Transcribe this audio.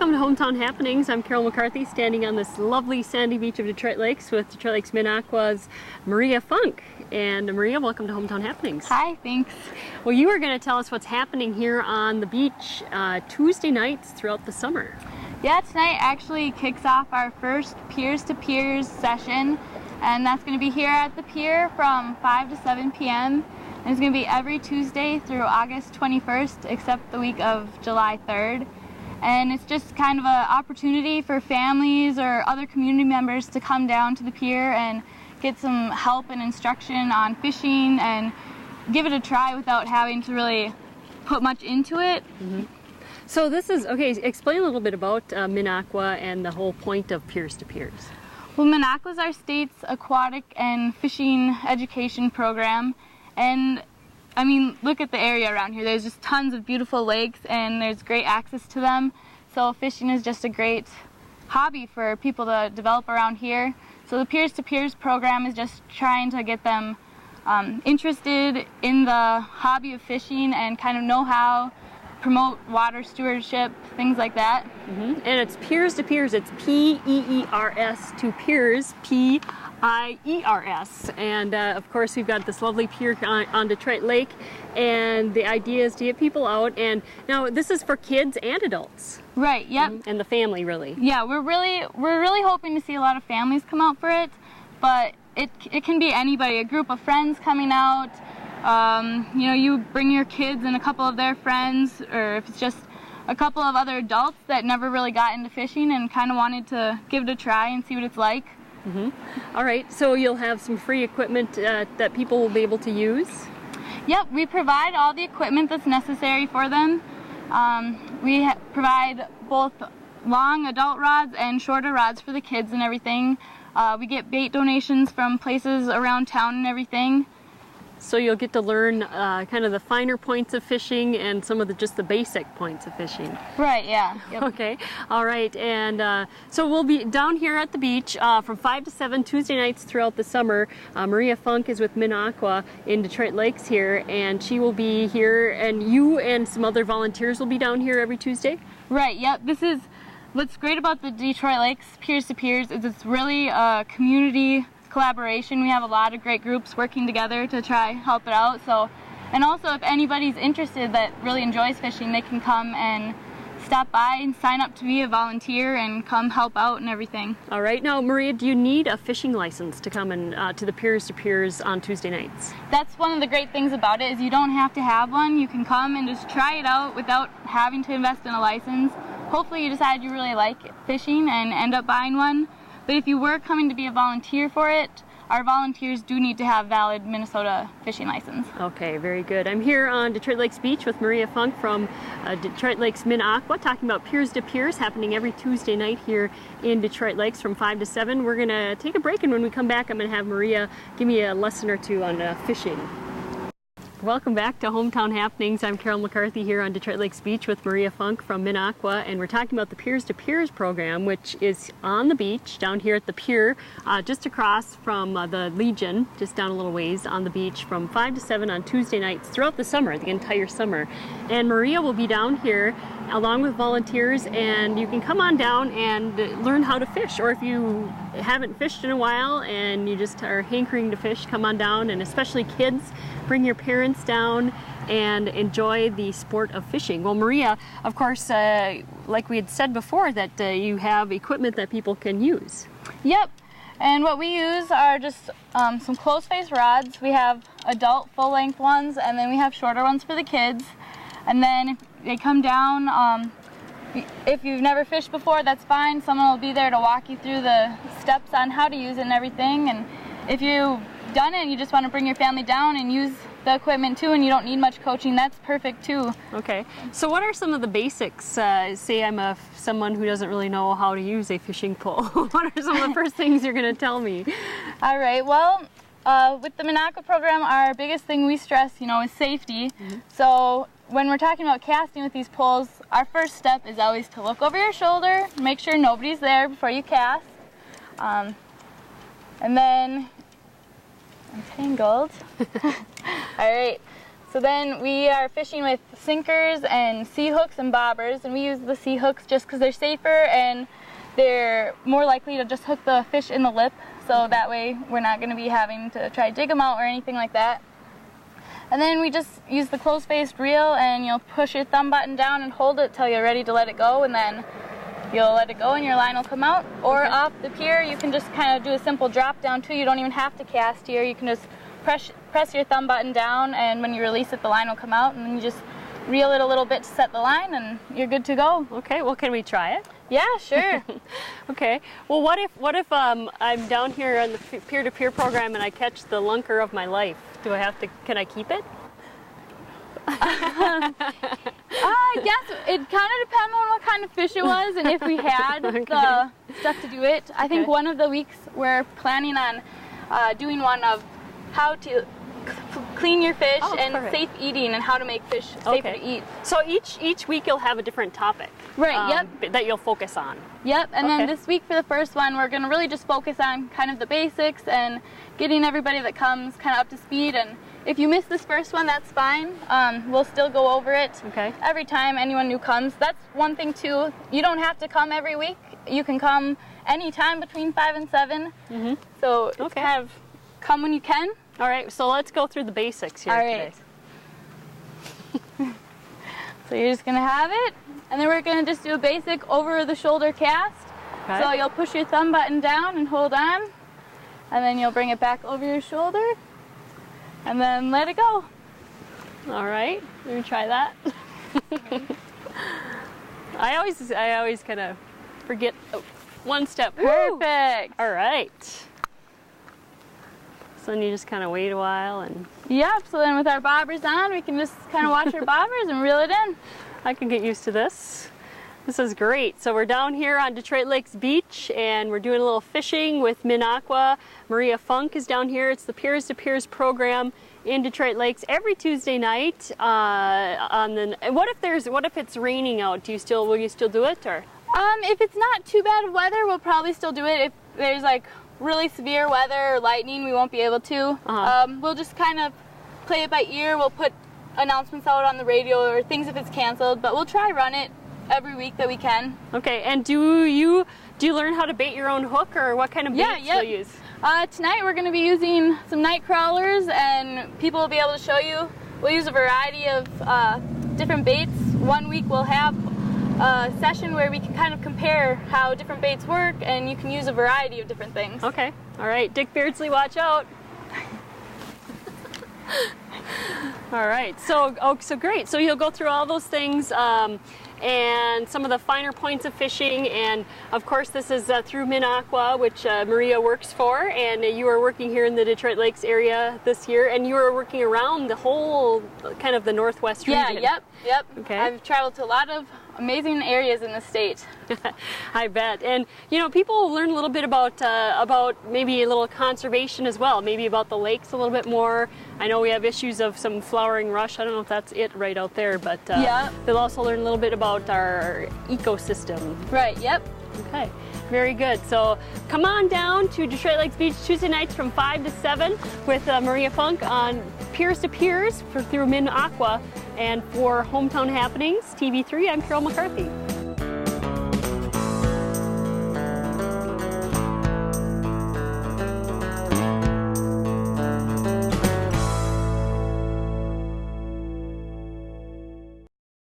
Welcome to Hometown Happenings. I'm Carol McCarthy, standing on this lovely sandy beach of Detroit Lakes with Detroit Lakes MinnAqua's Maria Funk. And Maria, welcome to Hometown Happenings. Hi, thanks. Well, you are going to tell us what's happening here on the beach Tuesday nights throughout the summer. Yeah, tonight actually kicks off our first Piers to Piers session, and that's going to be here at the pier from 5 to 7 p.m. And it's going to be every Tuesday through August 21st, except the week of July 3rd. And it's just kind of an opportunity for families or other community members to come down to the pier and get some help and instruction on fishing and give it a try without having to really put much into it. Mm-hmm. So this is, okay, explain a little bit about MinnAqua and the whole point of Piers to Piers. Well, MinnAqua is our state's aquatic and fishing education program, and I mean, look at the area around here. There's just tons of beautiful lakes and there's great access to them. So fishing is just a great hobby for people to develop around here. So the Piers to Piers program is just trying to get them interested in the hobby of fishing and kind of know how, promote water stewardship, things like that. Mm-hmm. And it's Piers to Piers. It's P-E-E-R-S to Piers, P-I-E-R-S. And of course we've got this lovely pier on Detroit Lake, and the idea is to get people out. And now this is for kids and adults. Right, yep. Mm-hmm. And the family, really. Yeah, we're really hoping to see a lot of families come out for it, but it can be anybody, a group of friends coming out. You know, you bring your kids and a couple of their friends, or if it's just a couple of other adults that never really got into fishing and kind of wanted to give it a try and see what it's like. Mm-hmm. All right, so you'll have some free equipment that people will be able to use? Yep, we provide all the equipment that's necessary for them. We provide both long adult rods and shorter rods for the kids and everything. We get bait donations from places around town and everything. So you'll get to learn kind of the finer points of fishing and some of just the basic points of fishing. Right, yeah. Yep. Okay, all right, and so we'll be down here at the beach from 5 to 7 Tuesday nights throughout the summer. Maria Funk is with MinnAqua in Detroit Lakes here, and she will be here, and you and some other volunteers will be down here every Tuesday? Right, yep. This is what's great about the Detroit Lakes Piers to Piers is it's really a community collaboration. We have a lot of great groups working together to try help it out. So, and also if anybody's interested that really enjoys fishing, they can come and stop by and sign up to be a volunteer and come help out and everything. All right. Now, Maria, do you need a fishing license to come in to the Piers to Piers on Tuesday nights? That's one of the great things about it is you don't have to have one. You can come and just try it out without having to invest in a license. Hopefully you decide you really like fishing and end up buying one. But if you were coming to be a volunteer for it, our volunteers do need to have valid Minnesota fishing license. Okay, very good. I'm here on Detroit Lakes Beach with Maria Funk from Detroit Lakes MinnAqua, talking about Piers to Piers happening every Tuesday night here in Detroit Lakes from 5 to 7. We're going to take a break, and when we come back, I'm going to have Maria give me a lesson or two on fishing. Welcome back to Hometown Happenings. I'm Carol McCarthy here on Detroit Lakes Beach with Maria Funk from MinnAqua, and we're talking about the Piers to Piers program, which is on the beach down here at the pier, just across from the Legion, just down a little ways on the beach from 5 to 7 on Tuesday nights throughout the summer, the entire summer. And Maria will be down here along with volunteers, and you can come on down and learn how to fish, or if you haven't fished in a while and you just are hankering to fish, come on down, and especially kids, bring your parents down and enjoy the sport of fishing. Well, Maria, of course, like we had said before, that you have equipment that people can use. Yep, and what we use are just some close-face rods. We have adult full-length ones, and then we have shorter ones for the kids. And then they come down. If you've never fished before, that's fine. Someone will be there to walk you through the steps on how to use it and everything. And if you've done it and you just want to bring your family down and use the equipment too, and you don't need much coaching, that's perfect too. Okay. So what are some of the basics? Say I'm someone who doesn't really know how to use a fishing pole. What are some of the first things you're going to tell me? All right. Well, with the MinnAqua program, our biggest thing we stress, is safety. Mm-hmm. So when we're talking about casting with these poles, our first step is always to look over your shoulder, make sure nobody's there before you cast. And then I'm tangled. All right. So then we are fishing with sinkers and sea hooks and bobbers, and we use the sea hooks just because they're safer and they're more likely to just hook the fish in the lip, so that way we're not going to be having to try to dig them out or anything like that. And then we just use the close-faced reel, and you'll push your thumb button down and hold it till you're ready to let it go, and then you'll let it go and your line will come out. Or off the pier, you can just kind of do a simple drop down too. You don't even have to cast here. You can just press your thumb button down, and when you release it, the line will come out, and then you just reel it a little bit to set the line, and you're good to go. Okay, well, can we try it? Yeah, sure. Okay. Well, what if I'm down here on the peer-to-peer program and I catch the lunker of my life? Do I have to? Can I keep it? Yes, it kind of depends on what kind of fish it was and if we had the stuff to do it. I think one of the weeks we're planning on doing one of how to clean your fish and safe eating and how to make fish safer to eat. So each week you'll have a different topic. Right, that you'll focus on. Yep, and then this week for the first one, we're going to really just focus on kind of the basics and getting everybody that comes kind of up to speed. And if you miss this first one, that's fine. We'll still go over it every time anyone new comes. That's one thing too. You don't have to come every week. You can come anytime between 5 and 7. So it's kind of come when you can. All right, so let's go through the basics here today. So you're just gonna have it, and then we're gonna just do a basic over-the-shoulder cast. So you'll push your thumb button down and hold on, and then you'll bring it back over your shoulder, and then let it go. All right, let me try that. I always kind of forget one step. Perfect. All right. So then you just kind of wait a while and... Yep, so then with our bobbers on, we can just kind of watch our bobbers and reel it in. I can get used to this. This is great. So we're down here on Detroit Lakes Beach, and we're doing a little fishing with MinnAqua. Maria Funk is down here. It's the Piers to Piers program in Detroit Lakes every Tuesday night. What if it's raining out? Will you still do it, or? If it's not too bad of weather, we'll probably still do it. If there's like really severe weather or lightning, we won't be able to. We'll just kind of play it by ear. We'll put announcements out on the radio or things if it's canceled, but we'll try run it every week that we can. Okay, and do you learn how to bait your own hook, or what kind of baits you'll use? Tonight we're going to be using some night crawlers, and people will be able to show you. We'll use a variety of different baits. One week we'll have a session where we can kind of compare how different baits work, and you can use a variety of different things. Okay, all right, Dick Beardsley, watch out. All right, so great. So you'll go through all those things and some of the finer points of fishing, and of course this is through MinnAqua, which Maria works for, and you are working here in the Detroit Lakes area this year, and you are working around the whole kind of the Northwest region. Yep. Okay. I've traveled to a lot of amazing areas in the state. I bet. And you know, people will learn a little bit about maybe a little conservation as well, maybe about the lakes a little bit more. I know we have issues of some flowering rush. I don't know if that's it right out there, but they'll also learn a little bit about our ecosystem. Right, yep. Okay, very good. So come on down to Detroit Lakes Beach Tuesday nights from 5 to 7 with Maria Funk on Piers to Piers through MinnAqua. And for Hometown Happenings TV3, I'm Carol McCarthy.